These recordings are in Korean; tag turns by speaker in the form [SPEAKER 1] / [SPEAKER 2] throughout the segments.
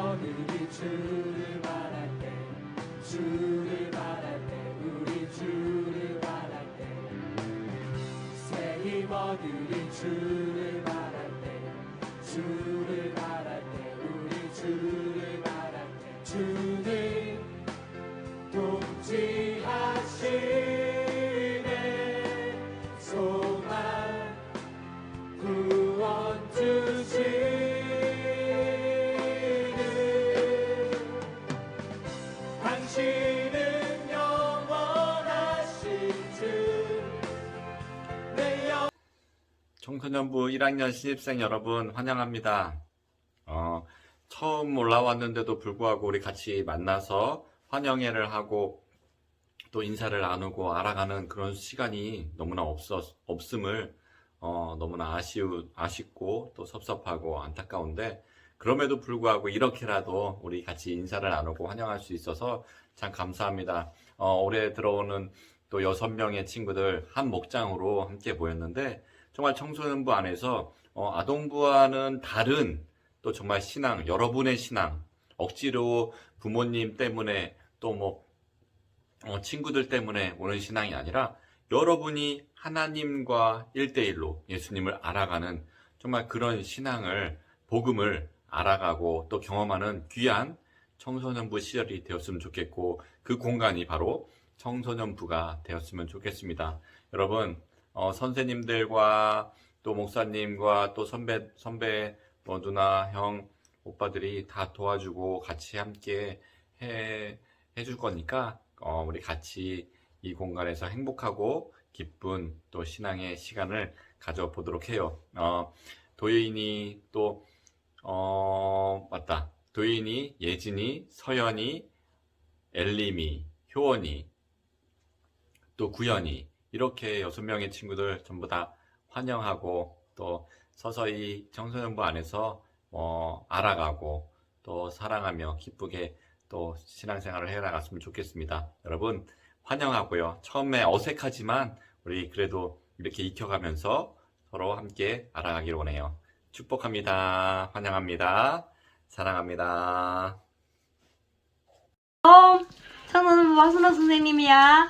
[SPEAKER 1] 임원들이 주를 바랄 때 주를 바랄 때 우리 주를 바랄 때 새 임원들이 주를 바랄 때 주를 바랄 때 우리 주를 바랄 때 주는 동지하시네 소망 구원 주시는 당신은 영원하신 주내 영
[SPEAKER 2] 청소년부 1학년 신입생 여러분 환영합니다. 처음 올라왔는데도 불구하고 우리 같이 만나서 환영회를 하고 또 인사를 나누고 알아가는 그런 시간이 너무나 없음을 너무나 아쉽고 또 섭섭하고 안타까운데, 그럼에도 불구하고 이렇게라도 우리 같이 인사를 나누고 환영할 수 있어서 참 감사합니다. 올해 들어오는 또 6명의 친구들 한 목장으로 함께 모였는데, 정말 청소년부 안에서 아동부와는 다른 또 정말 신앙, 여러분의 신앙, 억지로 부모님 때문에 또 친구들 때문에 오는 신앙이 아니라 여러분이 하나님과 1대1로 예수님을 알아가는 정말 그런 신앙을, 복음을 알아가고 또 경험하는 귀한 청소년부 시절이 되었으면 좋겠고, 그 공간이 바로 청소년부가 되었으면 좋겠습니다. 여러분, 선생님들과 또 목사님과 또 선배 누나, 형, 오빠들이 다 도와주고 같이 함께 해줄 거니까 우리 같이 이 공간에서 행복하고 기쁜 또 신앙의 시간을 가져보도록 해요. 도윤이 또 맞다. 도윤이, 예진이, 서연이, 엘림이, 효원이, 또 구연이, 이렇게 6명의 친구들 전부 다 환영하고 또 서서히 청소년부 안에서 알아가고 또 사랑하며 기쁘게 또 신앙생활을 해나갔으면 좋겠습니다. 여러분 환영하고요. 처음에 어색하지만 우리 그래도 이렇게 익혀가면서 서로 함께 알아가기를 원해요. 축복합니다. 환영합니다. 사랑합니다.
[SPEAKER 3] 청소년부 박순호 선생님이야.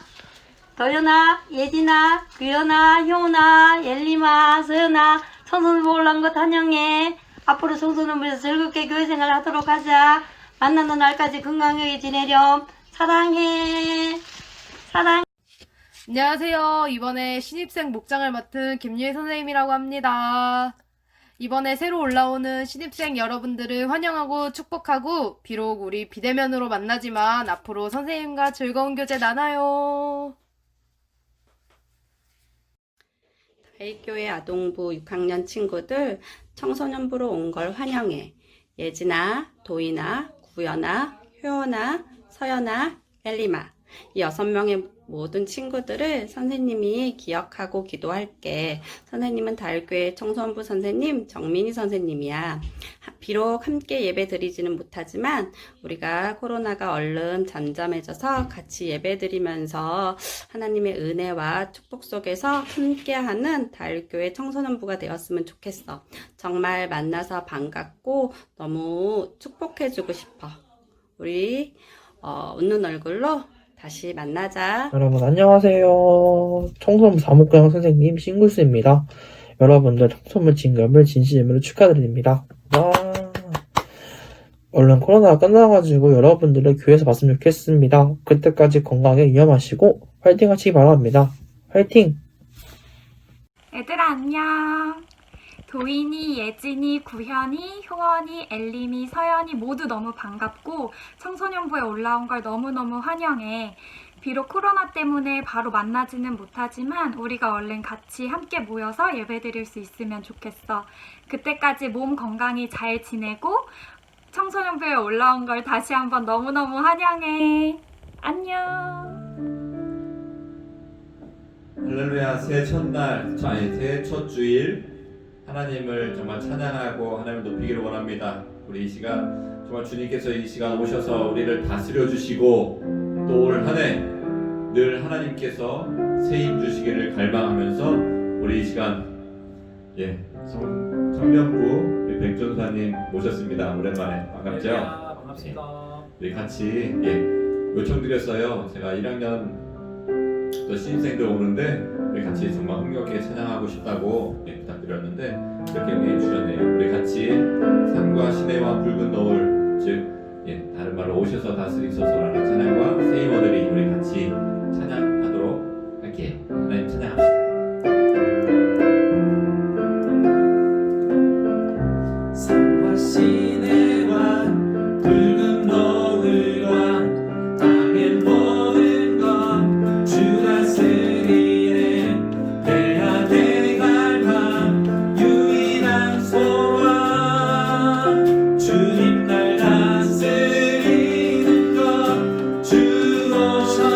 [SPEAKER 3] 도연아, 예진아, 규연아, 효은아, 옐림아, 서연아, 청소년부 올라온 것 환영해. 앞으로 청소년부에서 즐겁게 교회생활 하도록 하자. 만나는 날까지 건강하게 지내렴. 사랑해. 사랑.
[SPEAKER 4] 안녕하세요. 이번에 신입생 목장을 맡은 김유희 선생님이라고 합니다. 이번에 새로 올라오는 신입생 여러분들을 환영하고 축복하고, 비록 우리 비대면으로 만나지만 앞으로 선생님과 즐거운 교제 나눠요.
[SPEAKER 5] 다윗교회 아동부 6학년 친구들 청소년부로 온 걸 환영해. 예진아, 도인아, 구연아, 효연아, 서연아, 엘리마, 이 6명의 모든 친구들을 선생님이 기억하고 기도할게. 선생님은 다윗교회 청소년부 선생님 정민희 선생님이야. 비록 함께 예배 드리지는 못하지만 우리가 코로나가 얼른 잠잠해져서 같이 예배 드리면서 하나님의 은혜와 축복 속에서 함께하는 다윗교회 청소년부가 되었으면 좋겠어. 정말 만나서 반갑고 너무 축복해주고 싶어. 우리 웃는 얼굴로 다시 만나자.
[SPEAKER 6] 여러분 안녕하세요. 청소년부 사무과장 선생님 싱글스입니다. 여러분들 청소년 진급을 진심으로 축하드립니다. 와. 얼른 코로나가 끝나가지고 여러분들을 교회에서 봤으면 좋겠습니다. 그때까지 건강에 유념하시고 화이팅 하시기 바랍니다. 화이팅!
[SPEAKER 7] 얘들아 안녕. 도인이, 예진이, 구현이, 효원이, 엘림이, 서연이 모두 너무 반갑고 청소년부에 올라온 걸 너무너무 환영해. 비록 코로나 때문에 바로 만나지는 못하지만 우리가 얼른 같이 함께 모여서 예배드릴 수 있으면 좋겠어. 그때까지 몸 건강히 잘 지내고 청소년부에 올라온 걸 다시 한번 너무너무 환영해. 안녕.
[SPEAKER 2] 할렐루야. 새해 첫 주일 하나님을 정말 찬양하고 하나님을 높이기를 원합니다. 우리 이 시간 정말 주님께서 이 시간 오셔서 우리를 다스려 주시고 또 올 한 해 늘 하나님께서 새 힘 주시기를 갈망하면서 우리 이 시간 청년부 우리 백전사님 모셨습니다. 오랜만에 반갑죠?
[SPEAKER 1] 반갑습니다.
[SPEAKER 2] 우리 같이 요청드렸어요. 제가 1학년 또 신입생들 오는데 우리 같이 정말 흥겹게 찬양하고 싶다고 부탁드렸는데 이렇게 응해 주셨네요. 우리 같이 산과 시내와 붉은 노을 즉 다른 말로 오셔서 다스리소서라는 찬양과 세이머들이 우리 같이 찬양하도록 할게요. 하나님 찬양합시다.
[SPEAKER 1] 산과 시내와 붉은 노을과 땅의 모든 것 주 다스리네 내 안에 갈망 유일한 소망 주님 날 다스리는 것 주 오셔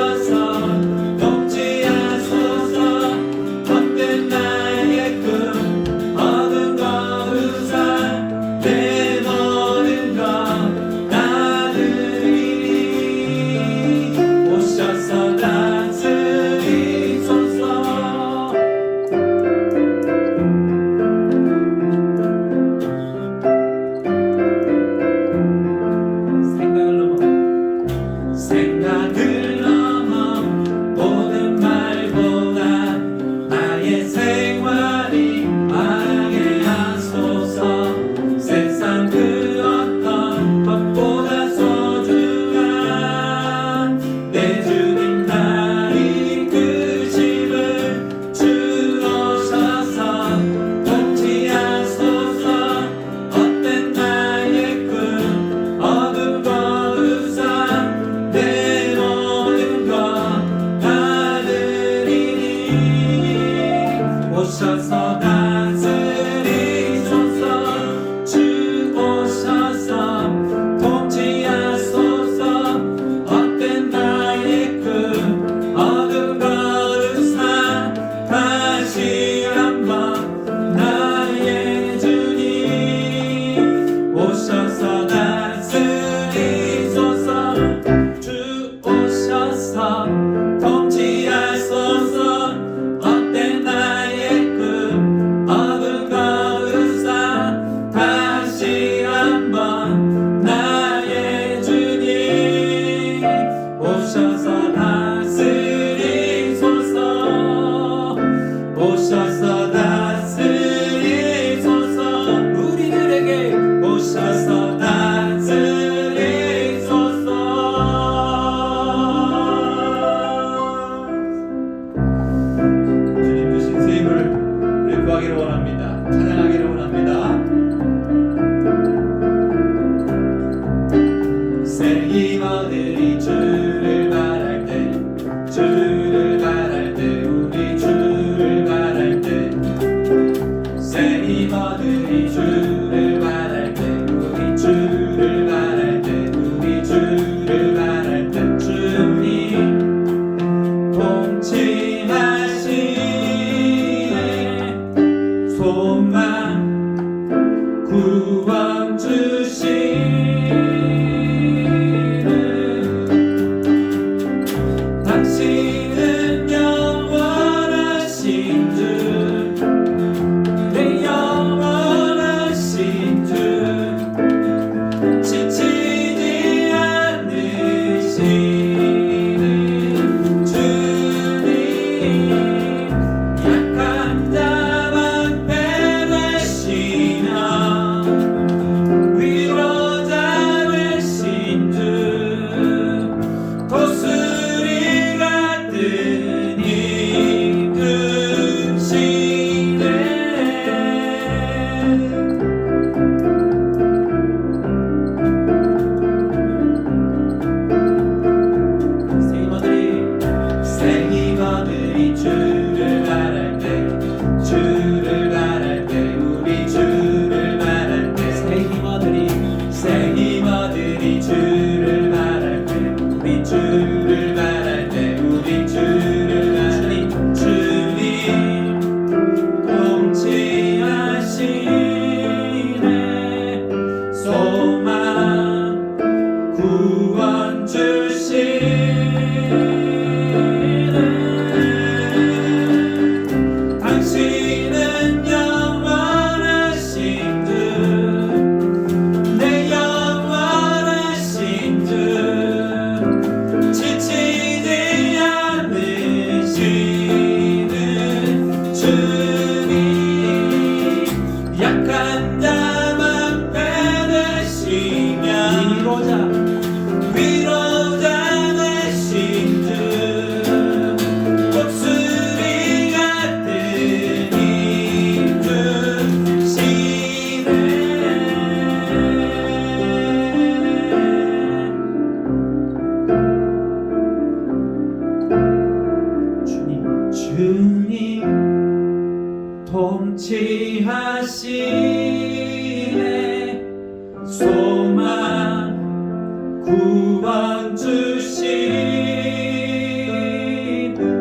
[SPEAKER 1] 구원 주신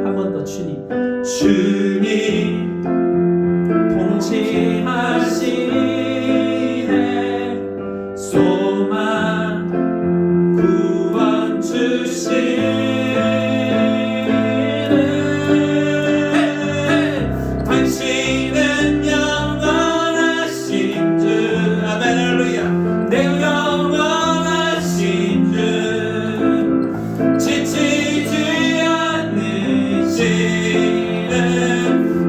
[SPEAKER 1] 한 번 더 주님 통치하시네 소망 구원 주시네 당신은 영원하신 주 아멘 할렐루야 내 영원하신 주 지치지 않으시는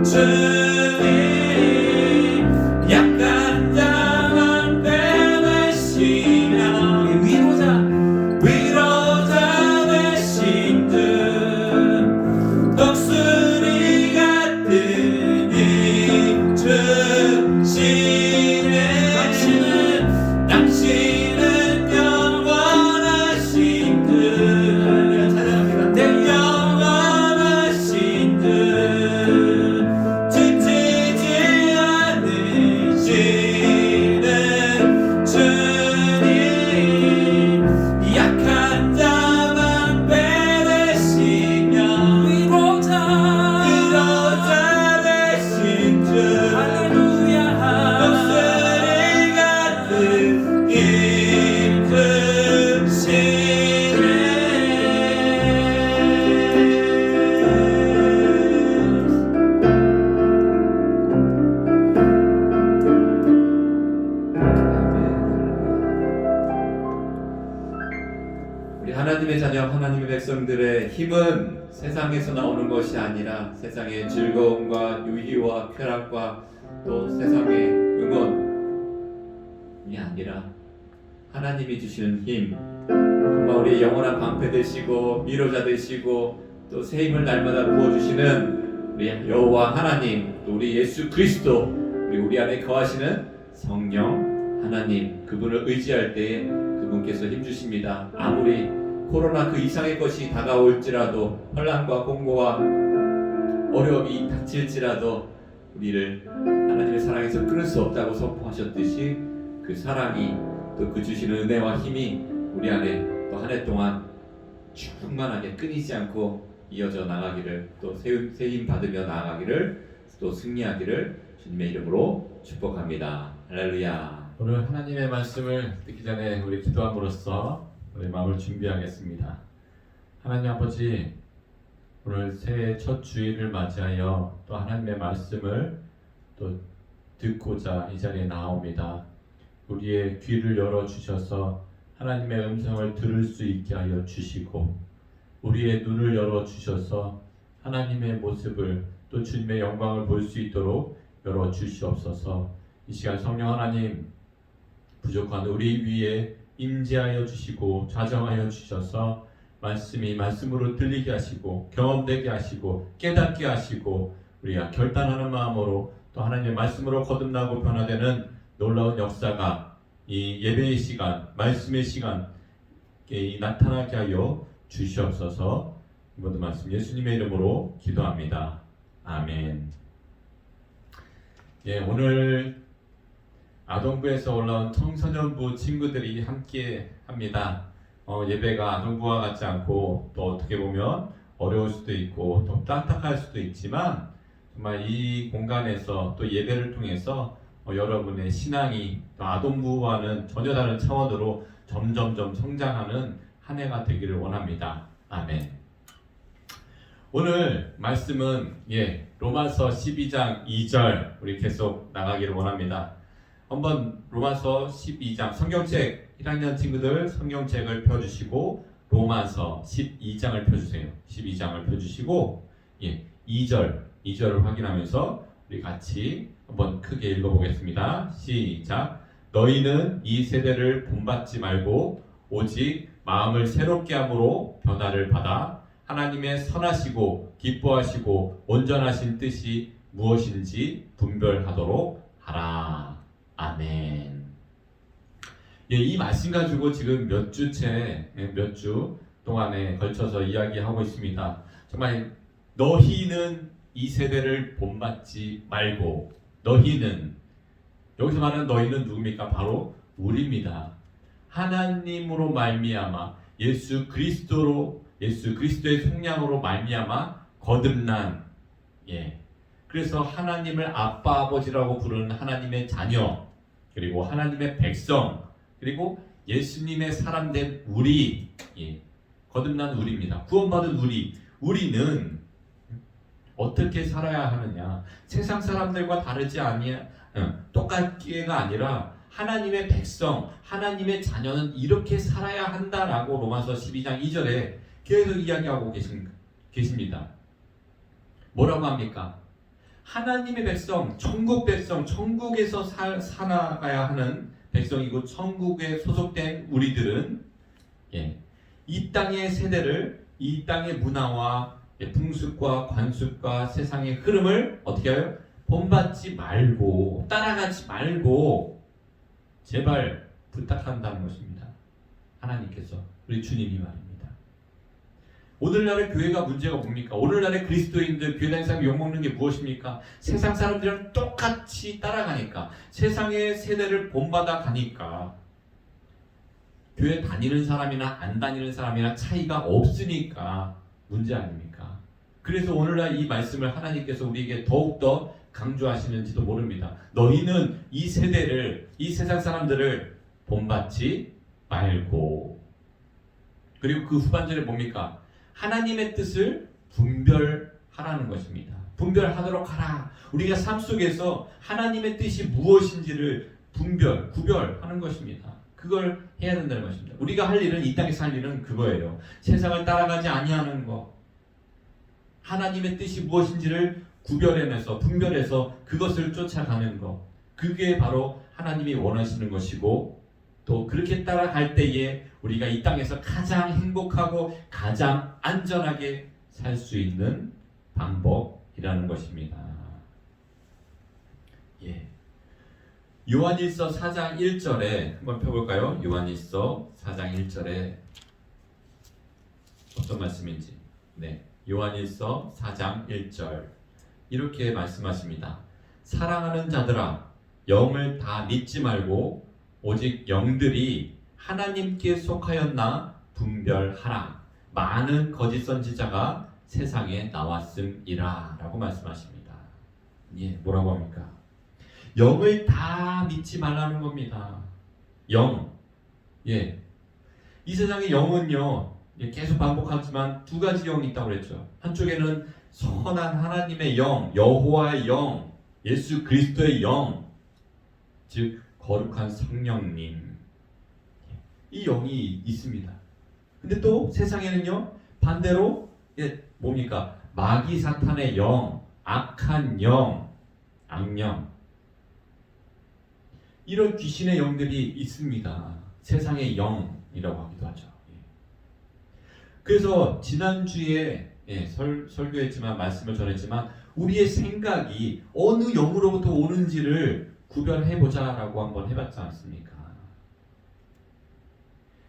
[SPEAKER 1] 주님 약한 자만 빼내시며 위로자 되신 주 독수리 같은 힘 주시네 당신은 영원하신 주 찬양합니다 내 영원하신 주 지치지 않으시는 주님 약한 자만 빼내시며 위로자 되신 주 할렐루야 독수리 같은 힘 주시네
[SPEAKER 2] 우리 하나님의 자녀, 하나님의 백성들의 힘은 세상에서 나오는 것이 아니라 세상의 즐거움과 유희와 쾌락과 또 세상의 응원이 아니라 하나님이 주시는 힘, 정말 우리의 영원한 방패 되시고 미로자 되시고 또 새 힘을 날마다 부어주시는 우리 여호와 하나님, 또 우리 예수 그리스도, 우리 안에 거하시는 성령 하나님, 그분을 의지할 때에 그분께서 힘주십니다. 아무리 코로나 그 이상의 것이 다가올지라도 혼란과 공고와 어려움이 닥칠지라도 우리를 하나님의 사랑에서 끊을 수 없다고 선포하셨듯이 그 사랑이 또 그 주시는 은혜와 힘이 우리 안에 또 한 해 동안 충만하게 끊이지 않고 이어져 나가기를, 또 새 힘 받으며 나아가기를, 또 승리하기를 주님의 이름으로 축복합니다. 할렐루야.
[SPEAKER 1] 오늘 하나님의 말씀을 듣기 전에 우리 기도함으로써 우리 마음을 준비하겠습니다. 하나님 아버지, 오늘 새해 첫 주일을 맞이하여 또 하나님의 말씀을 또 듣고자 이 자리에 나옵니다. 우리의 귀를 열어주셔서 하나님의 음성을 들을 수 있게 하여 주시고, 우리의 눈을 열어주셔서 하나님의 모습을 또 주님의 영광을 볼 수 있도록 열어주시옵소서. 이 시간 성령 하나님, 부족한 우리 위에 임재하여 주시고 좌정하여 주셔서 말씀이 말씀으로 들리게 하시고 경험되게 하시고 깨닫게 하시고 우리가 결단하는 마음으로 또 하나님의 말씀으로 거듭나고 변화되는 놀라운 역사가 이 예배의 시간, 말씀의 시간 나타나게 하여 주시옵소서. 이 모든 말씀 예수님의 이름으로 기도합니다. 아멘. 오늘 아동부에서 올라온 청소년부 친구들이 함께 합니다. 예배가 아동부와 같지 않고 또 어떻게 보면 어려울 수도 있고 또 딱딱할 수도 있지만 정말 이 공간에서 또 예배를 통해서 여러분의 신앙이 또 아동부와는 전혀 다른 차원으로 점점점 성장하는 한 해가 되기를 원합니다. 아멘. 오늘 말씀은 로마서 12장 2절 우리 계속 나가기를 원합니다. 한번 로마서 12장 성경책 1학년 친구들 성경책을 펴주시고 로마서 12장을 펴주세요. 12장을 펴주시고 2절을 확인하면서 우리 같이 한번 크게 읽어보겠습니다. 시작. 너희는 이 세대를 본받지 말고 오직 마음을 새롭게 함으로 변화를 받아 하나님의 선하시고 기뻐하시고 온전하신 뜻이 무엇인지 분별하도록 하라. 아멘. 이 말씀 가지고 지금 몇 주 동안에 걸쳐서 이야기하고 있습니다. 정말 너희는 이 세대를 본받지 말고, 너희는, 여기서 말하는 너희는 누굽니까? 바로 우리입니다. 하나님으로 말미암아 예수 그리스도의 속량으로 말미암아 거듭난, 그래서 하나님을 아빠 아버지라고 부르는 하나님의 자녀, 그리고 하나님의 백성, 그리고 예수님의 사람된 우리, 거듭난 우리입니다. 구원받은 우리는 어떻게 살아야 하느냐? 세상 사람들과 다르지 아니야, 똑같기가 아니라 하나님의 백성, 하나님의 자녀는 이렇게 살아야 한다라고 로마서 12장 2절에 계속 이야기하고 계십니다. 뭐라고 합니까? 하나님의 백성, 천국 백성, 천국에서 살아가야 하는 백성이고 천국에 소속된 우리들은 이 땅의 세대를, 이 땅의 문화와 풍습과 관습과 세상의 흐름을 어떻게 해요? 본받지 말고, 따라가지 말고 제발 부탁한다는 것입니다. 하나님께서, 우리 주님이 말입니다. 오늘날의 교회가 문제가 뭡니까? 오늘날의 그리스도인들, 교회 다니는 사람이 욕먹는 게 무엇입니까? 세상 사람들이랑 똑같이 따라가니까, 세상의 세대를 본받아 가니까, 교회 다니는 사람이나 안 다니는 사람이나 차이가 없으니까 문제 아닙니까? 그래서 오늘날 이 말씀을 하나님께서 우리에게 더욱더 강조하시는지도 모릅니다. 너희는 이 세대를, 이 세상 사람들을 본받지 말고, 그리고 그 후반절에 뭡니까? 하나님의 뜻을 분별하라는 것입니다. 분별하도록 하라. 우리가 삶 속에서 하나님의 뜻이 무엇인지를 구별하는 것입니다. 그걸 해야 된다는 것입니다. 우리가 할 일은, 이 땅에서 할 일은 그거예요. 세상을 따라가지 아니하는 것, 하나님의 뜻이 무엇인지를 구별해내서, 분별해서 그것을 쫓아가는 것, 그게 바로 하나님이 원하시는 것이고, 또 그렇게 따라갈 때에 우리가 이 땅에서 가장 행복하고 가장 안전하게 살 수 있는 방법이라는 것입니다. 요한일서 4장 1절에 한번 펴볼까요? 요한일서 4장 1절에 어떤 말씀인지. 요한일서 4장 1절 이렇게 말씀하십니다. 사랑하는 자들아, 영을 다 믿지 말고 오직 영들이 하나님께 속하였나 분별하라. 많은 거짓 선지자가 세상에 나왔음이라 라고 말씀하십니다. 뭐라고 합니까? 영을 다 믿지 말라는 겁니다. 영. 이 세상의 영은요, 계속 반복하지만 두 가지 영이 있다고 그랬죠. 한쪽에는 선한 하나님의 영, 여호와의 영, 예수 그리스도의 영, 즉 거룩한 성령님, 이 영이 있습니다. 근데 또 세상에는요, 반대로 뭡니까? 마귀 사탄의 영, 악한 영, 악령, 이런 귀신의 영들이 있습니다. 세상의 영이라고 하기도 하죠. 그래서 지난주에 설교했지만, 말씀을 전했지만, 우리의 생각이 어느 영으로부터 오는지를 구별해보자 라고 한번 해봤지 않습니까?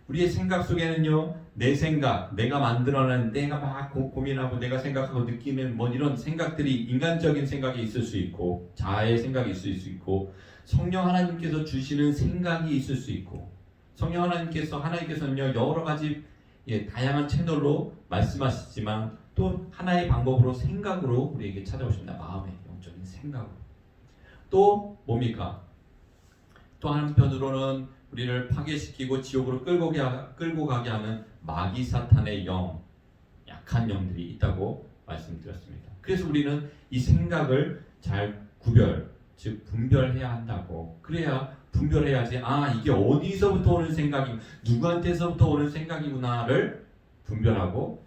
[SPEAKER 1] 우리의 생각 속에는요, 내 생각, 내가 만들어낸, 내가 막 고민하고 내가 생각하고 느끼는 이런 생각들이, 인간적인 생각이 있을 수 있고, 자아의 생각이 있을 수 있고, 성령 하나님께서 주시는 생각이 있을 수 있고, 성령 하나님께서는요, 여러 가지 다양한 채널로 말씀하시지만 또 하나의 방법으로, 생각으로 우리에게 찾아오십니다. 마음의 영적인 생각으로. 또 뭡니까? 또 한편으로는 우리를 파괴시키고 지옥으로 끌고 가게 하는 마귀 사탄의 영, 약한 영들이 있다고 말씀드렸습니다. 그래서 우리는 이 생각을 잘 즉 분별해야 한다고. 그래야 분별해야지, 이게 어디서부터 오는 생각이, 누구한테서부터 오는 생각이구나를 분별하고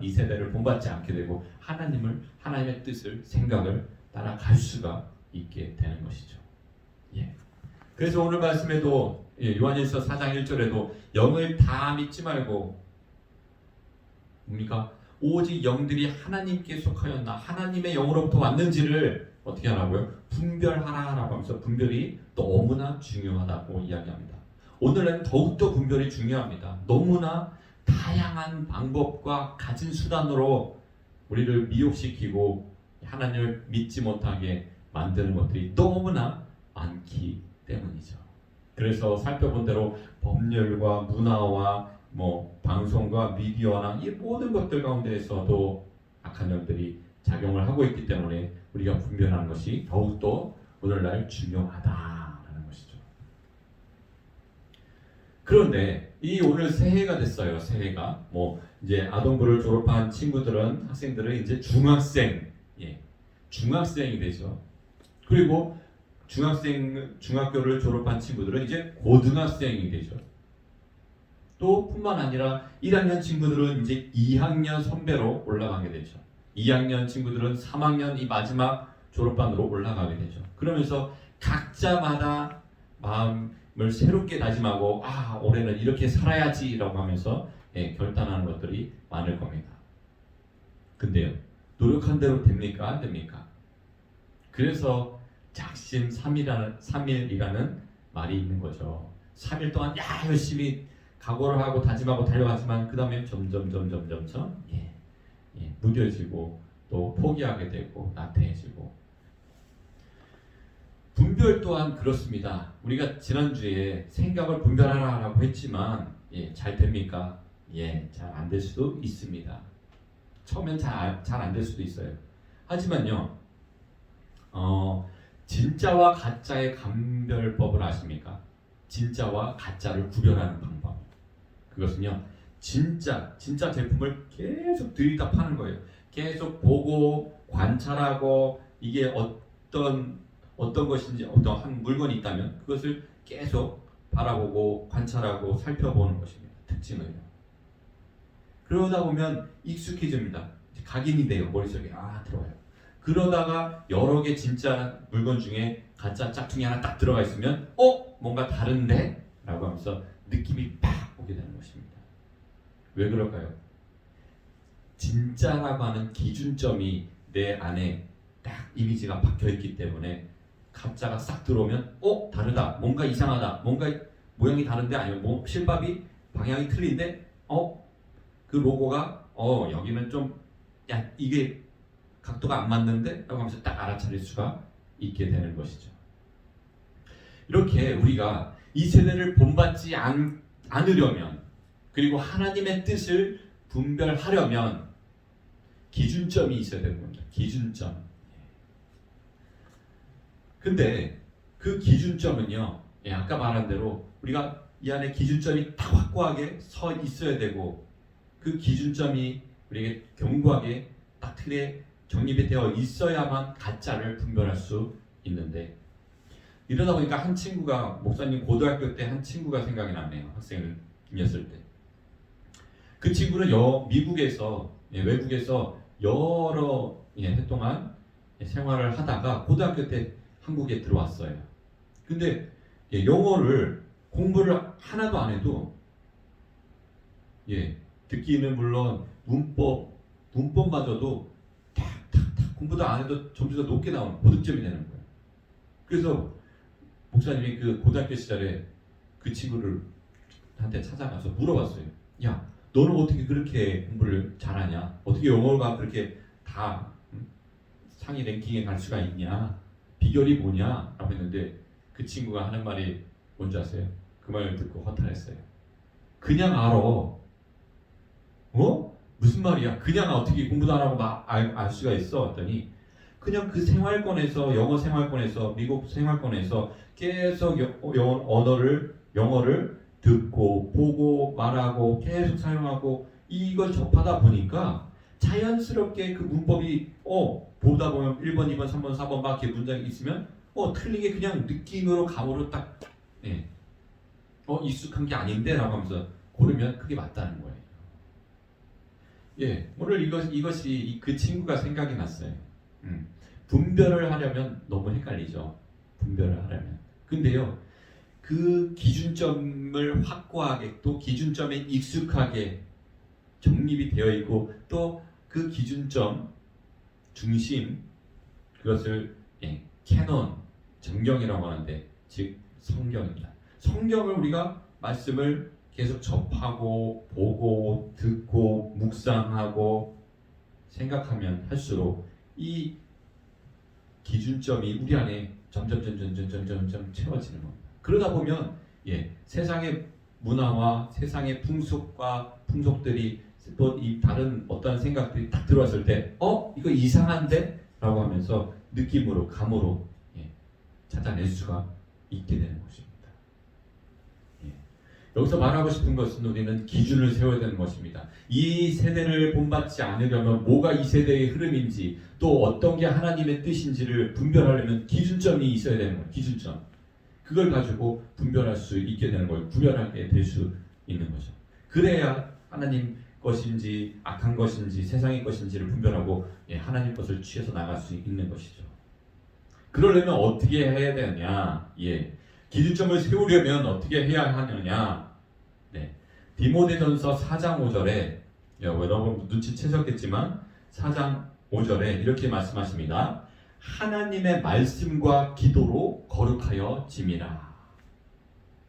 [SPEAKER 1] 이 세대를 본받지 않게 되고 하나님의 뜻을, 생각을 따라갈 수가 있게 되는 것이죠. 그래서 오늘 말씀에도 요한일서 4장 1절에도 영을 다 믿지 말고, 뭡니까? 오직 영들이 하나님께 속하였나, 하나님의 영으로부터 왔는지를 어떻게 하라고요? 분별하라라고 하면서 분별이 너무나 중요하다고 이야기합니다. 오늘은 더욱더 분별이 중요합니다. 너무나 다양한 방법과 가진 수단으로 우리를 미혹시키고 하나님을 믿지 못하게 만드는 것들이 너무나 많기 때문이죠. 그래서 살펴본 대로 법률과 문화와 뭐 방송과 미디어나 이 모든 것들 가운데에서도 악한 영들이 작용을 하고 있기 때문에 우리가 분별하는 것이 더욱더 오늘날 중요하다라는 것이죠. 그런데 이 오늘 새해가 됐어요. 새해가 뭐 이제 아동부를 졸업한 친구들은 학생들은 이제 중학생이 되죠. 그리고 중학교를 졸업한 친구들은 이제 고등학생이 되죠. 또 뿐만 아니라 1학년 친구들은 이제 2학년 선배로 올라가게 되죠. 2학년 친구들은 3학년 이 마지막 졸업반으로 올라가게 되죠. 그러면서 각자마다 마음을 새롭게 다짐하고 올해는 이렇게 살아야지라고 하면서 결단하는 것들이 많을 겁니다. 근데요, 노력한 대로 됩니까? 안 됩니까? 그래서 작심 3일이라는 말이 있는 거죠. 3일 동안 열심히 각오를 하고 다짐하고 달려가지만 그 다음에 점점 무뎌지고 또 포기하게 되고 나태해지고. 분별 또한 그렇습니다. 우리가 지난주에 생각을 분별하라고 했지만 잘 됩니까? 잘 안 될 수도 있습니다. 처음엔 잘 안 될 수도 있어요. 하지만요, 진짜와 가짜의 감별법을 아십니까? 진짜와 가짜를 구별하는 방법. 그것은요, 진짜 제품을 계속 들이다 파는 거예요. 계속 보고 관찰하고 이게 어떤 것인지 어떤 한 물건이 있다면 그것을 계속 바라보고 관찰하고 살펴보는 것입니다. 특징을요. 그러다 보면 익숙해집니다. 각인이 돼요. 머릿속에 들어와요. 그러다가 여러 개 진짜 물건 중에 가짜 짝퉁이 하나 딱 들어가 있으면 뭔가 다른데? 라고 하면서 느낌이 팍 오게 되는 것입니다. 왜 그럴까요? 진짜라고 하는 기준점이 내 안에 딱 이미지가 박혀있기 때문에 가짜가 싹 들어오면 다르다, 뭔가 이상하다, 뭔가 모양이 다른데 아니면 실밥이 방향이 틀린데 그 로고가 여기는 좀 이게 각도가 안 맞는데? 라고 하면서 딱 알아차릴 수가 있게 되는 것이죠. 이렇게 우리가 이 세대를 본받지 않으려면, 그리고 하나님의 뜻을 분별하려면 기준점이 있어야 되는 겁니다. 기준점. 근데 그 기준점은요, 아까 말한 대로 우리가 이 안에 기준점이 딱 확고하게 서 있어야 되고, 그 기준점이 우리에게 견고하게 딱 틀에 정립이 되어 있어야만 가짜를 분별할 수 있는데, 이러다 보니까 한 친구가, 목사님 고등학교 때 한 친구가 생각이 나네요. 학생이었을 때. 그 친구는 외국에서 여러 해 동안 생활을 하다가 고등학교 때 한국에 들어왔어요. 근데 영어를 공부를 하나도 안 해도 듣기는 물론 문법마저도 탁탁탁 공부도 안 해도 점수가 높게 나오는 고득점이 되는 거예요. 그래서 목사님이 그 고등학교 시절에 그 친구를 한테 찾아가서 물어봤어요. 야, 너는 어떻게 그렇게 공부를 잘하냐? 어떻게 영어가 그렇게 다 상위 랭킹에 갈 수가 있냐? 비결이 뭐냐? 라고 했는데 그 친구가 하는 말이 뭔지 아세요? 그 말을 듣고 허탈했어요. 그냥 알아. 무슨 말이야? 그냥 어떻게 공부도 안 하고 알 수가 있어? 했더니 그냥 그 생활권에서, 영어 생활권에서, 미국 생활권에서 계속 영어를 듣고 보고 말하고 계속 사용하고 이걸 접하다 보니까 자연스럽게 그 문법이 보다 보면 1번, 2번, 3번, 4번 막 이렇게 문장이 있으면 틀리게 그냥 느낌으로 감으로 딱 익숙한 게 아닌데 라고 하면서 고르면 그게 맞다는 거예요. 오늘 이것이 그 친구가 생각이 났어요. 분별을 하려면 너무 헷갈리죠. 분별을 하려면. 근데요, 그 기준점을 확고하게, 또 기준점에 익숙하게 정립이 되어 있고, 또 그 기준점 중심, 그것을 캐논, 정경이라고 하는데, 즉 성경입니다. 성경을 우리가 말씀을 계속 접하고 보고 듣고 묵상하고 생각하면 할수록 이 기준점이 우리 안에 점점 채워지는 겁니다. 그러다 보면 세상의 문화와 세상의 풍속들이 또 이 다른 어떠한 생각들이 딱 들어왔을 때 이거 이상한데? 라고 하면서 느낌으로 감으로 찾아낼 수가 있게 되는 것입니다. 여기서 말하고 싶은 것은 우리는 기준을 세워야 되는 것입니다. 이 세대를 본받지 않으려면 뭐가 이 세대의 흐름인지 또 어떤 게 하나님의 뜻인지를 분별하려면 기준점이 있어야 되는 거예요. 기준점. 그걸 가지고 분별할 수 있게 되는 거예요. 구별하게 될 수 있는 거죠. 그래야 하나님 것인지 악한 것인지 세상의 것인지를 분별하고 하나님 것을 취해서 나갈 수 있는 것이죠. 그러려면 어떻게 해야 되느냐? 기준점을 세우려면 어떻게 해야 하느냐? 디모데전서 4장 5절에 여러분 눈치채셨겠지만 4장 5절에 이렇게 말씀하십니다. 하나님의 말씀과 기도로 거룩하여 짐이라.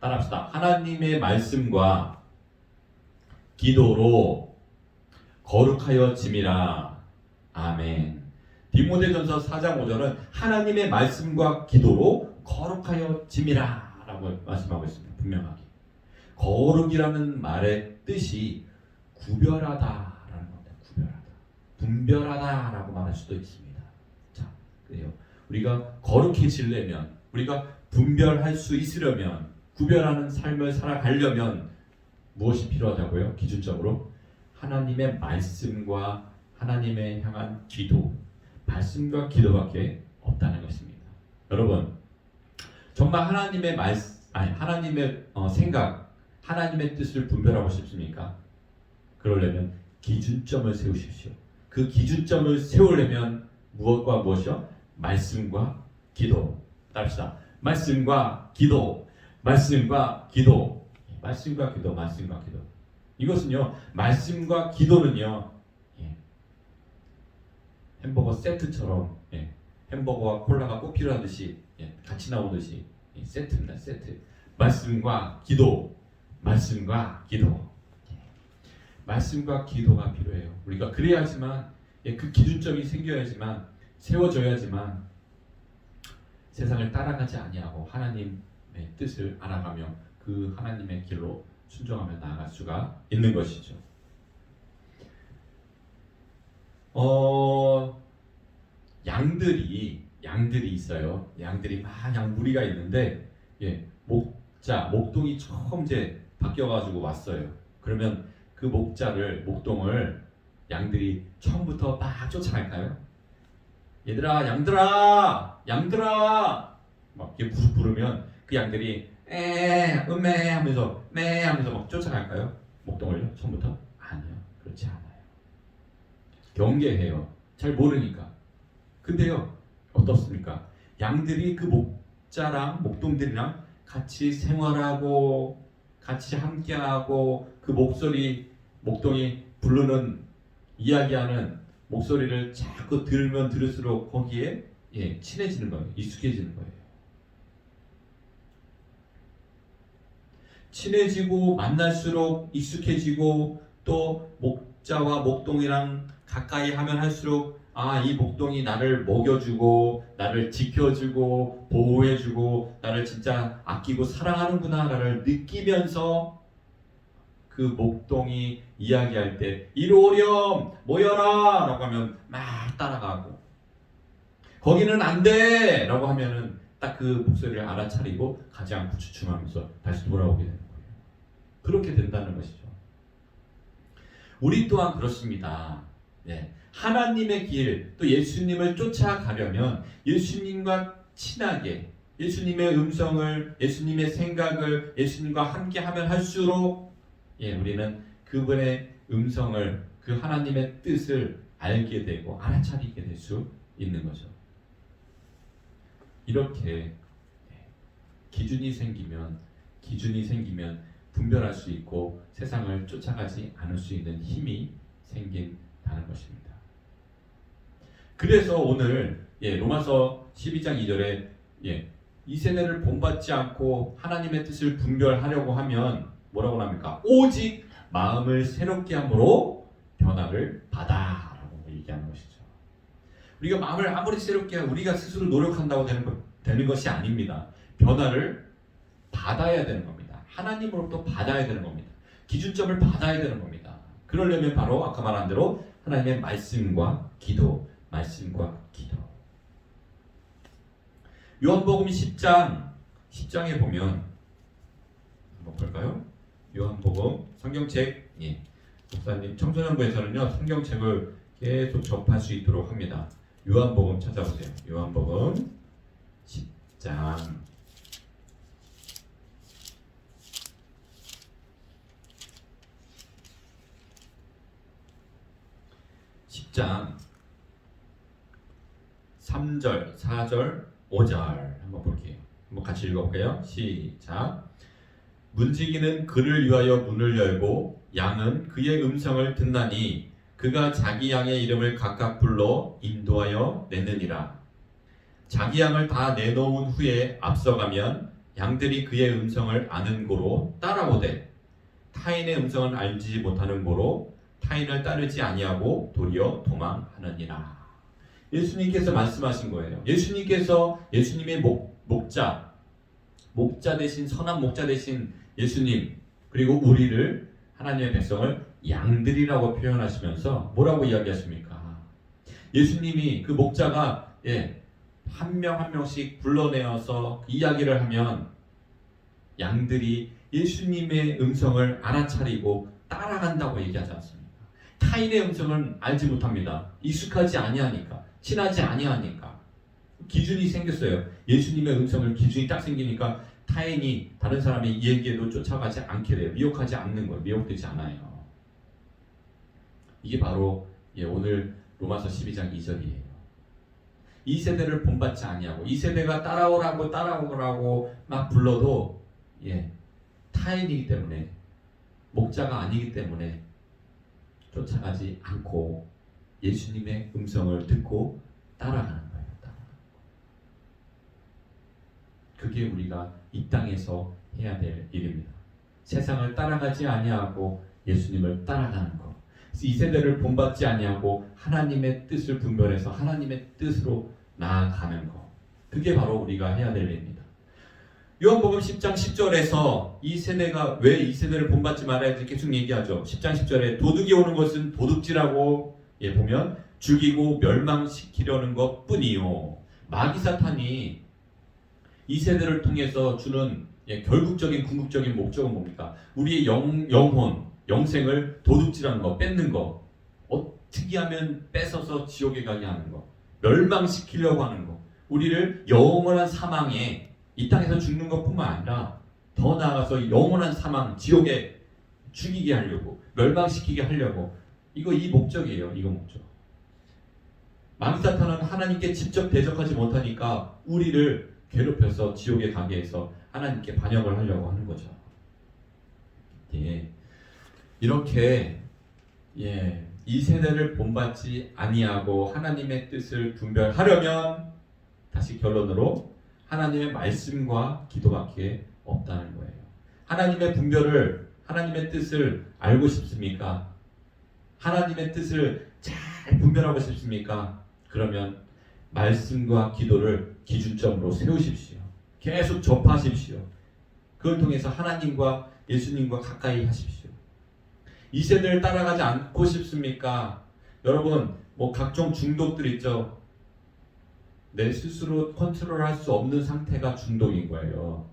[SPEAKER 1] 따라합시다. 하나님의 말씀과 기도로 거룩하여 짐이라. 아멘. 디모데전서 4장 5절은 하나님의 말씀과 기도로 거룩하여 짐이라 라고 말씀하고 있습니다. 분명하게. 거룩이라는 말의 뜻이 구별하다라는 겁니다. 구별하다. 분별하다라고 말할 수도 있습니다. 자, 그래요. 우리가 거룩해지려면, 우리가 분별할 수 있으려면, 구별하는 삶을 살아가려면 무엇이 필요하다고요? 기준적으로 하나님의 말씀과 하나님의 향한 기도, 말씀과 기도밖에 없다는 것입니다. 여러분, 정말 하나님의 하나님의 생각, 하나님의 뜻을 분별하고 싶습니까? 그러려면 기준점을 세우십시오. 그 기준점을 세우려면 무엇과 무엇이요? 말씀과 기도. 따릅시다. 말씀과 기도, 말씀과 기도, 말씀과 기도, 말씀과 기도. 이것은요, 말씀과 기도는요, 햄버거 세트처럼 햄버거와 콜라가 꼭 필요하듯이 같이 나오듯이 세트입니다. 세트. 말씀과 기도, 말씀과 기도. 말씀과 기도가 필요해요. 우리가 그래야지만 그 기준점이 생겨야지만 세워져야지만 세상을 따라가지 아니하고 하나님의 뜻을 알아가며 그 하나님의 길로 순종하며 나아갈 수가 있는 것이죠. 양들이 있어요. 양들이 마냥 무리가 있는데 목동이 처음 이제 바뀌어가지고 왔어요. 그러면 그 목동을 양들이 처음부터 막 쫓아갈까요? 얘들아, 양들아 막 이렇게 부르면 그 양들이 음메 하면서 막 쫓아갈까요? 목동을요? 처음부터? 아니요, 그렇지 않아요. 경계해요. 잘 모르니까. 근데요, 어떻습니까? 양들이 그 목동들이랑 같이 생활하고 같이 함께하고 그 목동이 부르는 이야기하는 목소리를 자꾸 들으면 들을수록 거기에 친해지는 거예요. 익숙해지는 거예요. 친해지고 만날수록 익숙해지고 또 목자와 목동이랑 가까이 하면 할수록 이 목동이 나를 먹여주고 나를 지켜주고 보호해주고 나를 진짜 아끼고 사랑하는구나 라를 느끼면서 그 목동이 이야기할 때 이리 오렴 모여라 라고 하면 막 따라가고 거기는 안 돼 라고 하면은 딱 그 목소리를 알아차리고 가지 않고 주춤하면서 다시 돌아오게 되는 거예요. 그렇게 된다는 것이죠. 우리 또한 그렇습니다. 하나님의 길, 또 예수님을 쫓아가려면 예수님과 친하게 예수님의 음성을, 예수님의 생각을 예수님과 함께하면 할수록 우리는 그분의 음성을, 그 하나님의 뜻을 알게 되고 알아차리게 될 수 있는 거죠. 이렇게 기준이 생기면 분별할 수 있고 세상을 쫓아가지 않을 수 있는 힘이 생긴다는 것입니다. 그래서 오늘 로마서 12장 2절에 이 세대를 본받지 않고 하나님의 뜻을 분별하려고 하면 뭐라고 합니까? 오직 마음을 새롭게 함으로 변화를 받아라고 얘기하는 것이죠. 우리가 마음을 아무리 새롭게 우리가 스스로 노력한다고 되는 것이 아닙니다. 변화를 받아야 되는 겁니다. 하나님으로부터 받아야 되는 겁니다. 기준점을 받아야 되는 겁니다. 그러려면 바로 아까 말한 대로 하나님의 말씀과 기도, 말씀과 기도. 요한복음 10장에 보면 한번 볼까요? 요한복음 성경책, 목사님 청소년부에서는요 성경책을 계속 접할 수 있도록 합니다. 요한복음 찾아보세요. 요한복음 10장. 장 3절, 4절, 5절 한번 볼게요. 한번 같이 읽어볼게요. 시작. 문지기는 그를 위하여 문을 열고 양은 그의 음성을 듣나니 그가 자기 양의 이름을 각각 불러 인도하여 내느니라. 자기 양을 다 내놓은 후에 앞서가면 양들이 그의 음성을 아는 고로 따라오되 타인의 음성은 알지 못하는 고로 타인을 따르지 아니하고 도리어 도망하느니라. 예수님께서 말씀하신 거예요. 예수님의 목자 대신 선한 목자 대신 예수님 그리고 우리를 하나님의 백성을 양들이라고 표현하시면서 뭐라고 이야기하십니까? 예수님이 그 목자가 한 명 한 명씩 불러내어서 이야기를 하면 양들이 예수님의 음성을 알아차리고 따라간다고 얘기하지 않습니까? 타인의 음성은 알지 못합니다. 익숙하지 아니하니까, 친하지 아니하니까. 기준이 생겼어요. 예수님의 음성을 기준이 딱 생기니까 타인이 다른 사람이 얘기해도 쫓아가지 않게 돼요. 미혹하지 않는 거예요. 미혹되지 않아요. 이게 바로 오늘 로마서 12장 2절이에요. 이 세대를 본받지 아니하고 이 세대가 따라오라고 막 불러도 타인이기 때문에 목자가 아니기 때문에 쫓아가지 않고 예수님의 음성을 듣고 따라가는 거예요. 그게 우리가 이 땅에서 해야 될 일입니다. 세상을 따라가지 아니하고 예수님을 따라가는 것. 이 세대를 본받지 아니하고 하나님의 뜻을 분별해서 하나님의 뜻으로 나아가는 것. 그게 바로 우리가 해야 될 일입니다. 요한복음 10장 10절에서 이 세대가 왜 이 세대를 본받지 말아야 지 계속 얘기하죠. 10장 10절에 도둑이 오는 것은 도둑질하고 보면 죽이고 멸망시키려는 것 뿐이요. 마귀 사탄이 이 세대를 통해서 주는 결국적인 궁극적인 목적은 뭡니까? 우리의 영혼, 영생을 도둑질하는 거, 뺏는 거. 어떻게 하면 뺏어서 지옥에 가게 하는 거. 멸망시키려고 하는 거. 우리를 영원한 사망에 이 땅에서 죽는 것뿐만 아니라 더 나아가서 영원한 사망, 지옥에 죽이게 하려고, 멸망시키게 하려고. 이 목적이에요. 이거 목적. 마귀 사탄은 하나님께 직접 대적하지 못하니까 우리를 괴롭혀서 지옥에 가게 해서 하나님께 반역을 하려고 하는 거죠. 이렇게 이 세대를 본받지 아니하고 하나님의 뜻을 분별하려면 다시 결론으로 하나님의 말씀과 기도밖에 없다는 거예요. 하나님의 분별을, 하나님의 뜻을 알고 싶습니까? 하나님의 뜻을 잘 분별하고 싶습니까? 그러면 말씀과 기도를 기준점으로 세우십시오. 계속 접하십시오. 그걸 통해서 하나님과 예수님과 가까이 하십시오. 이 세대를 따라가지 않고 싶습니까? 여러분, 각종 중독들 있죠. 내 스스로 컨트롤할 수 없는 상태가 중독인 거예요.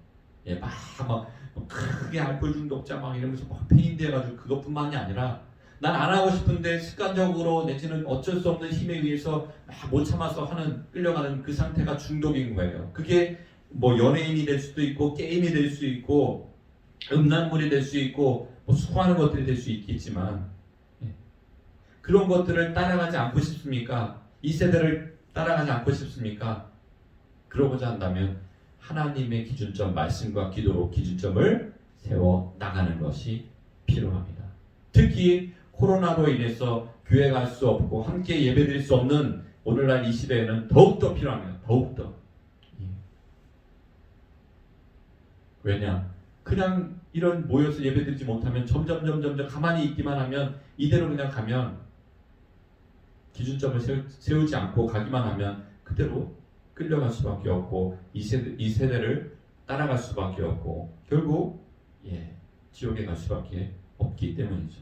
[SPEAKER 1] 막 크게 알코올 중독자 막 이러면서 페인돼 가지고 그것뿐만이 아니라 난 안 하고 싶은데 습관적으로 내지는 어쩔 수 없는 힘에 의해서 막 못 참아서 끌려가는 그 상태가 중독인 거예요. 그게 연예인이 될 수도 있고 게임이 될 수 있고 음란물이 될 수 있고 수많은 것들이 될 수 있겠지만 그런 것들을 따라가지 않고 싶습니까? 이 세대를 따라가지 않고 싶습니까? 그러고자 한다면 하나님의 기준점, 말씀과 기도로 기준점을 세워 나가는 것이 필요합니다. 특히 코로나로 인해서 교회 갈 수 없고 함께 예배드릴 수 없는 오늘날 이 시대에는 더욱더 필요합니다. 더욱더. 왜냐? 그냥 이런 모여서 예배드리지 못하면 점점 가만히 있기만 하면 이대로 그냥 가면 기준점을 세우지 않고 가기만 하면 그대로 끌려갈 수밖에 없고 이 세대를 따라갈 수밖에 없고 결국 지옥에 갈 수밖에 없기 때문이죠.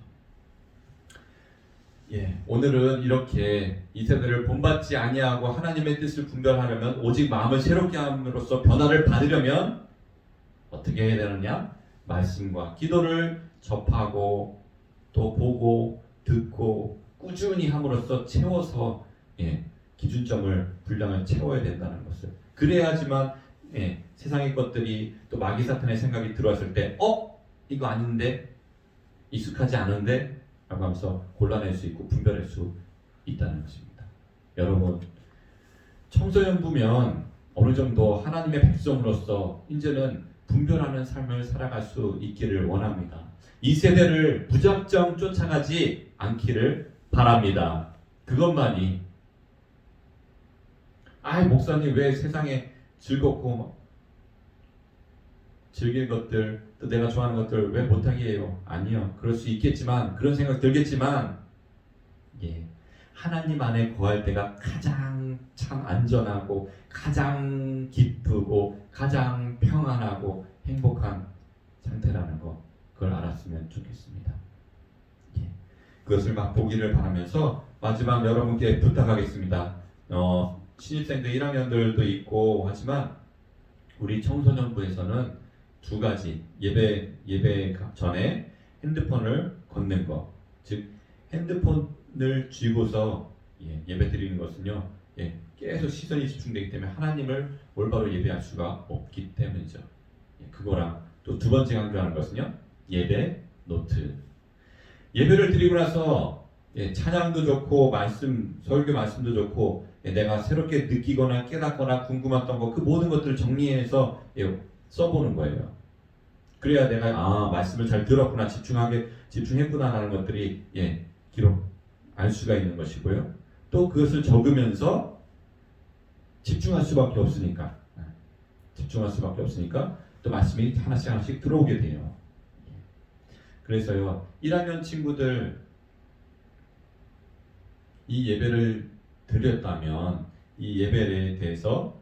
[SPEAKER 1] 오늘은 이렇게 이 세대를 본받지 아니하고 하나님의 뜻을 분별하려면 오직 마음을 새롭게 함으로써 변화를 받으려면 어떻게 해야 되느냐? 말씀과 기도를 접하고 또 보고 듣고 꾸준히 함으로써 채워서 기준점을 분량을 채워야 된다는 것을. 그래야지만 세상의 것들이 또 마귀 사탄의 생각이 들어왔을 때 이거 아닌데 익숙하지 않은데 라고 하면서 골라낼 수 있고 분별할 수 있다는 것입니다. 여러분, 청소년부면 어느 정도 하나님의 백성으로서 이제는 분별하는 삶을 살아갈 수 있기를 원합니다. 이 세대를 무작정 쫓아가지 않기를 바랍니다. 그것만이 목사님 왜 세상에 즐겁고 즐길 것들 또 내가 좋아하는 것들 왜 못하게 해요? 아니요. 그럴 수 있겠지만 그런 생각 들겠지만 하나님 안에 거할 때가 가장 참 안전하고 가장 기쁘고 가장 평안하고 행복한 상태라는 거 그걸 알았으면 좋겠습니다. 그것을 맛보기를 바라면서 마지막 여러분께 부탁하겠습니다. 신입생들 1학년들도 있고 하지만 우리 청소년부에서는 두 가지 예배 전에 핸드폰을 걷는 것, 즉 핸드폰을 쥐고서 예배 드리는 것은요 계속 시선이 집중되기 때문에 하나님을 올바로 예배할 수가 없기 때문이죠. 그거랑 또 두 번째 강조하는 것은요 예배 노트. 예배를 드리고 나서 찬양도 좋고 설교 말씀도 좋고 내가 새롭게 느끼거나 깨닫거나 궁금했던 것 그 모든 것들을 정리해서 써보는 거예요. 그래야 내가 말씀을 잘 들었구나 집중했구나 하는 것들이 알 수가 있는 것이고요. 또 그것을 적으면서 집중할 수밖에 없으니까 또 말씀이 하나씩 들어오게 돼요. 그래서요 1학년 친구들 이 예배를 드렸다면 이 예배에 대해서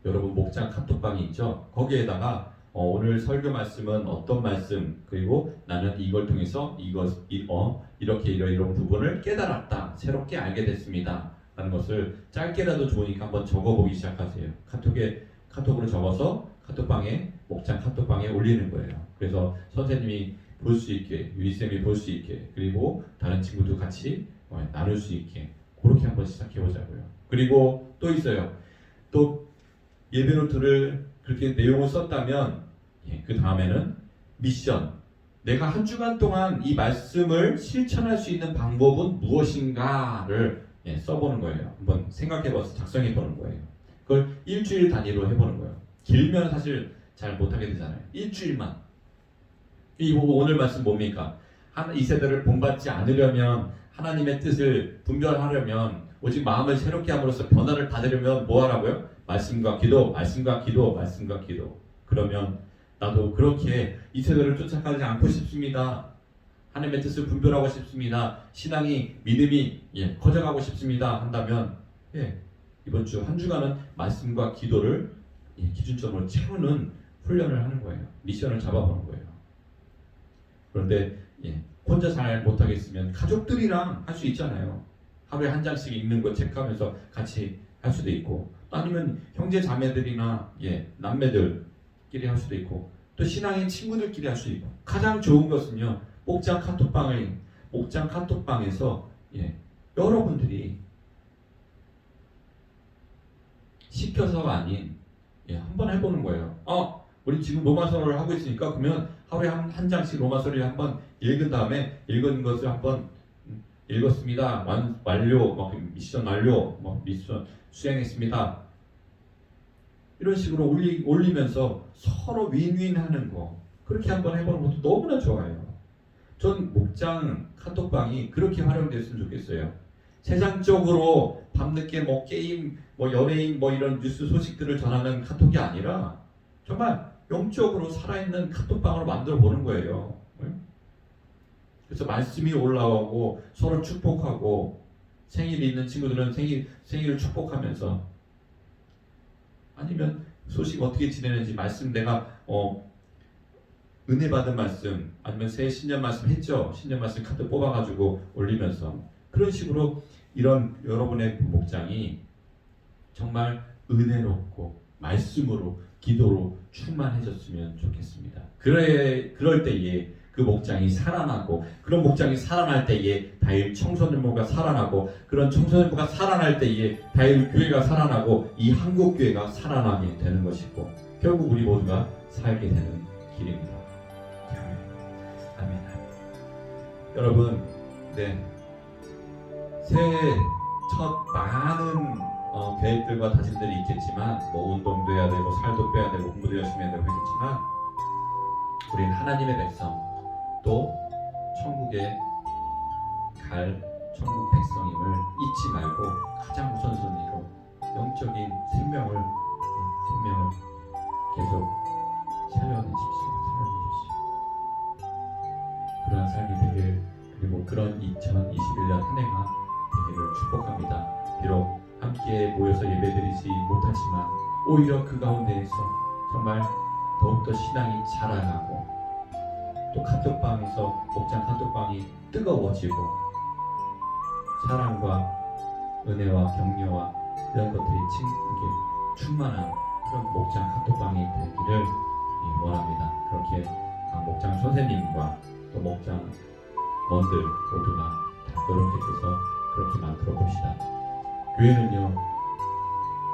[SPEAKER 1] 여러분 목장 카톡방이 있죠. 거기에다가 오늘 설교 말씀은 어떤 말씀 그리고 나는 이걸 통해서 이렇게 이런 부분을 깨달았다 새롭게 알게 됐습니다 라는 것을 짧게라도 좋으니까 한번 적어보기 시작하세요. 카톡으로 적어서 목장 카톡방에 올리는 거예요. 그래서 선생님이 볼 수 있게 유이쌤이 볼 수 있게 그리고 다른 친구도 같이 나눌 수 있게 그렇게 한번 시작해보자고요. 그리고 또 있어요. 또 예배 노트를 그렇게 내용을 썼다면 그 다음에는 미션. 내가 한 주간 동안 이 말씀을 실천할 수 있는 방법은 무엇인가를 써보는 거예요. 한번 생각해봐서 작성해보는 거예요. 그걸 일주일 단위로 해보는 거예요. 길면 사실 잘 못하게 되잖아요. 일주일만. 오늘 말씀 뭡니까? 이 세대를 본받지 않으려면 하나님의 뜻을 분별하려면 오직 마음을 새롭게 함으로써 변화를 받으려면 뭐 하라고요? 말씀과 기도. 그러면 나도 그렇게 이 세대를 쫓아가지 않고 싶습니다. 하나님의 뜻을 분별하고 싶습니다. 신앙이 믿음이 커져가고 싶습니다. 한다면 이번 주 한 주간은 말씀과 기도를 기준점으로 채우는 훈련을 하는 거예요. 미션을 잡아보는 거예요. 그런데 혼자 잘 못하겠으면 가족들이랑 할 수 있잖아요. 하루에 한 장씩 읽는 거 체크하면서 같이 할 수도 있고 아니면 형제 자매들이나 남매들끼리 할 수도 있고 또 신앙인 친구들끼리 할 수도 있고 가장 좋은 것은요 목장 카톡방에서 여러분들이 시켜서가 아닌 한번 해보는 거예요. 우리 지금 로마서를 하고 있으니까 그러면 하루에 한 장씩 로마서를 한번 읽은 다음에 읽은 것을 한번 읽었습니다. 완료, 미션 완료, 미션 수행했습니다. 이런 식으로 올리면서 서로 윈윈하는 거 그렇게 한번 해보는 것도 너무나 좋아요. 전 목장 카톡방이 그렇게 활용됐으면 좋겠어요. 세상적으로 밤늦게 게임, 연예인 이런 뉴스 소식들을 전하는 카톡이 아니라 정말 영적으로 살아있는 카톡방으로 만들어 보는 거예요. 그래서 말씀이 올라오고 서로 축복하고 생일이 있는 친구들은 생일을 축복하면서 아니면 소식 어떻게 지내는지 말씀 내가 은혜 받은 말씀 아니면 새해 신년 말씀 했죠. 신년 말씀 카드 뽑아가지고 올리면서 그런 식으로 이런 여러분의 목장이 정말 은혜롭고 말씀으로 기도로 충만해졌으면 좋겠습니다. 그럴 때에 그 목장이 살아나고 그런 목장이 살아날 때에 다일 청소년부가 살아나고 그런 청소년부가 살아날 때에 다일 교회가 살아나고 이 한국 교회가 살아나게 되는 것이고 결국 우리 모두가 살게 되는 길입니다. 아멘. 여러분, 네 새해 첫 많은 계획들과 다짐들이 있겠지만 뭐 운동도 해야 되고 살도 빼야 되고 공부도 열심히 해야 되고 하겠지만 우리는 하나님의 백성 또 천국에 갈 천국 백성임을 잊지 말고 가장 우선순위로 영적인 생명을 계속 살려내십시오. 그러한 삶이 되길 그리고 그런 2021년 한 해가 되기를 축복합니다. 비록 함께 모여서 예배드리지 못하지만 오히려 그 가운데에서 정말 더욱더 신앙이 자라나고 또 카톡방에서 목장 카톡방이 뜨거워지고 사랑과 은혜와 격려와 이런 것들이 충만한 그런 목장 카톡방이 되기를 원합니다. 그렇게 목장 선생님과 또 목장 원들 모두가 다 노력해서 그렇게 만들어 봅시다. 교회는요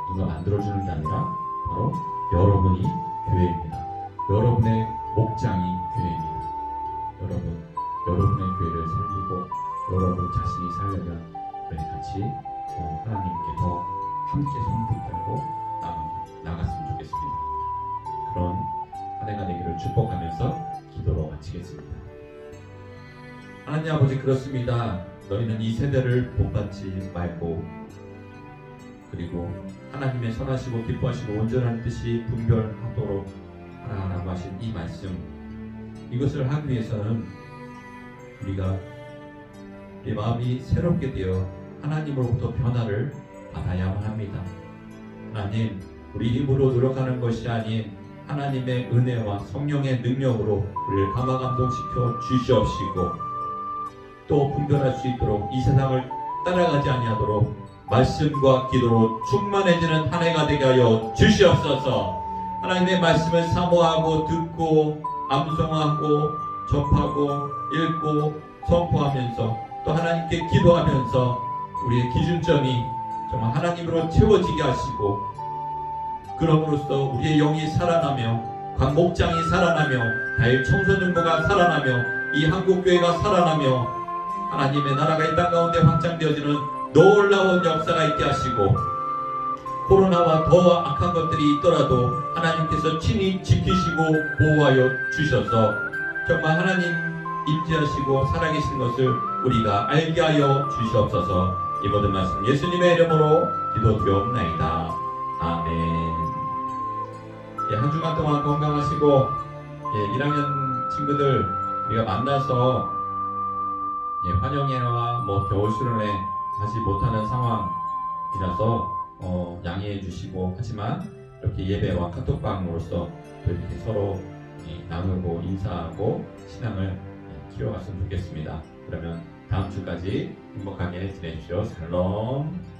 [SPEAKER 1] 누가 만들어주는 게 아니라 바로 여러분이 교회입니다. 여러분의 목장이 교회입니다. 여러분의 교회를 살리고 여러분 자신이 살려면 우리 같이 하나님께 더 함께 손 붙들고 나갔으면 좋겠습니다. 그런 한 해가 되기를 축복하면서 기도로 마치겠습니다. 하나님 아버지, 그렇습니다. 너희는 이 세대를 본받지 말고 그리고 하나님의 선하시고 기뻐하시고 온전한 뜻이 분별하도록 하라라고 하신 이 말씀, 이것을 하기 위해서는 우리가 우리 마음이 새롭게 되어 하나님으로부터 변화를 받아야만 합니다. 하나님, 우리 힘으로 노력하는 것이 아닌 하나님의 은혜와 성령의 능력으로 우리를 감화 감동시켜 주시옵시고 또 분별할 수 있도록 이 세상을 따라가지 아니하도록 말씀과 기도로 충만해지는 한 해가 되게 하여 주시옵소서. 하나님의 말씀을 사모하고 듣고 암송하고 접하고 읽고 선포하면서 또 하나님께 기도하면서 우리의 기준점이 정말 하나님으로 채워지게 하시고 그럼으로써 우리의 영이 살아나며 각 목장이 살아나며 다일 청소년부가 살아나며 이 한국교회가 살아나며 하나님의 나라가 이 땅 가운데 확장되어지는 놀라운 역사가 있게 하시고 코로나와 더 악한 것들이 있더라도 하나님께서 친히 지키시고 보호하여 주셔서 정말 하나님 임재하시고 살아계신 것을 우리가 알게 하여 주시옵소서. 이 모든 말씀 예수님의 이름으로 기도드리옵나이다. 아멘. 한 주간 동안 건강하시고 1학년 친구들 우리가 만나서 환영회와 겨울 수련회 하지 못하는 상황이라서 양해해 주시고 하지만 이렇게 예배와 카톡방으로서 이렇게 서로 나누고 인사하고 신앙을 키워갔으면 좋겠습니다. 그러면 다음 주까지 행복하게 지내십시오. 샬롬.